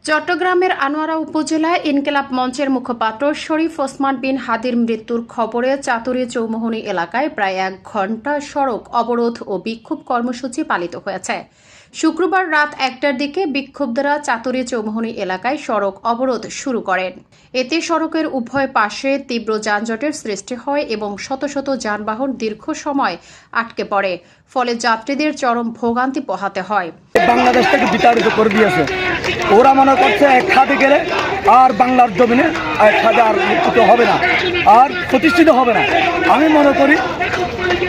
চট্টগ্রামের আনোয়ারা উপজেলায় ইনকিলাব মঞ্চের মুখপাত্র শরীফ ওসমান বিন হাদির মৃত্যুর খবরে চাতুরী চৌমুহনী এলাকায় প্রায় ১ ঘণ্টা সড়ক অবরোধ ও বিক্ষোভ কর্মসূচি পালিত হয়েছে। শুক্রবার রাত ১টার দিকে বিক্ষোভকারীরা চাতুরী চৌমুহনী এলাকায় সড়ক অবরোধ শুরু করেন। এতে সড়কের উভয় পাশে তীব্র যানজটের সৃষ্টি হয় এবং শত শত যানবাহন দীর্ঘ সময় আটকে পড়ে, ফলে যাত্রীদের চরম ভোগান্তি পোহাতে হয়। বাংলাদেশ থেকে বিতাড়িত করে দিয়েছে। ওরা মনে করছে এক খাদে গেলে আর বাংলার জমিনে এক খাদে আর নিশ্চিত হবে না, আর প্রতিষ্ঠিত হবে না। আমি মনে করি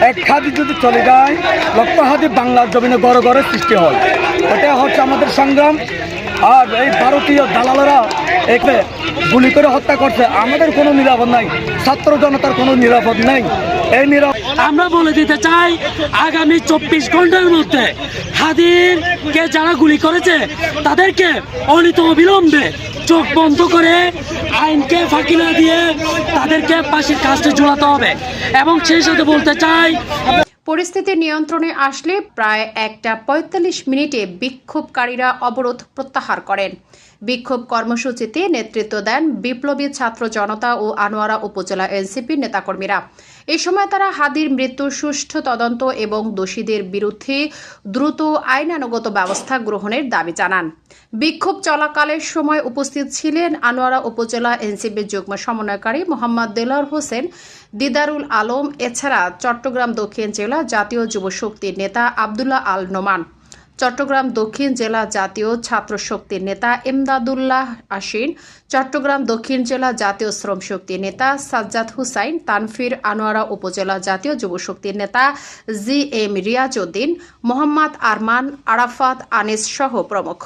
এক খাদি যদি চলে যায়, লক্ষ হাদি বাংলার জমিনে গড়ে গড়ে সৃষ্টি হয়। এটা হচ্ছে আমাদের সংগ্রাম। আর এই ভারতীয় দালালেরা একে গুলি করে হত্যা করছে। আমাদের কোনো নিরাপদ নাই, ছাত্র জনতার কোনো নিরাপদ নেই। এই আমরা বলে দিতে চাই, আগামী ২৪ ঘন্টার মধ্যে হাদিরকে যারা গুলি করেছে তাদেরকে অবিলম্বে চোখ বন্ধ করে আইনকে ফাঁকি না দিয়ে তাদেরকে ফাঁসির কাস্টে ঝুলাতে হবে। এবং সেই সাথে বলতে চাই, পরিস্থিতি নিয়ন্ত্রণে আসলে প্রায় ১টা ৪৫ মিনিটে বিক্ষোভকারীরা অবরোধ প্রত্যাহার করেন। বিক্ষোভ কর্মসূচিতে নেতৃত্ব দেন বিপ্লবী ছাত্র জনতা ও আনোয়ারা উপজেলা এনসিপির নেতাকর্মীরা। এ সময় তারা হাদির মৃত্যুর সুষ্ঠু তদন্ত এবং দোষীদের বিরুদ্ধে দ্রুত আইনানুগত ব্যবস্থা গ্রহণের দাবি জানান। বিক্ষোভ চলাকালের সময় উপস্থিত ছিলেন আনোয়ারা উপজেলা এনসিপির যুগ্ম সমন্বয়কারী মোহাম্মদ দেলোয়ার হোসেন, দিদারুল আলম, এছাড়া চট্টগ্রাম দক্ষিণ জেলা জাতীয় যুব শক্তির নেতা আবদুল্লাহ আল নোমান, চট্টগ্রাম দক্ষিণ জেলা জাতীয় ছাত্র শক্তির নেতা এমদাদুল্লাহ আশিন, চট্টগ্রাম দক্ষিণ জেলা জাতীয় শ্রম শক্তির নেতা সাজ্জাদ হুসাইন, তানফির, আনোয়ারা উপজেলা জাতীয় যুব শক্তির নেতা জি এম রিয়াজ উদ্দিন, মোহাম্মদ আরমান, আরাফাত, আনিস সহ প্রমুখ।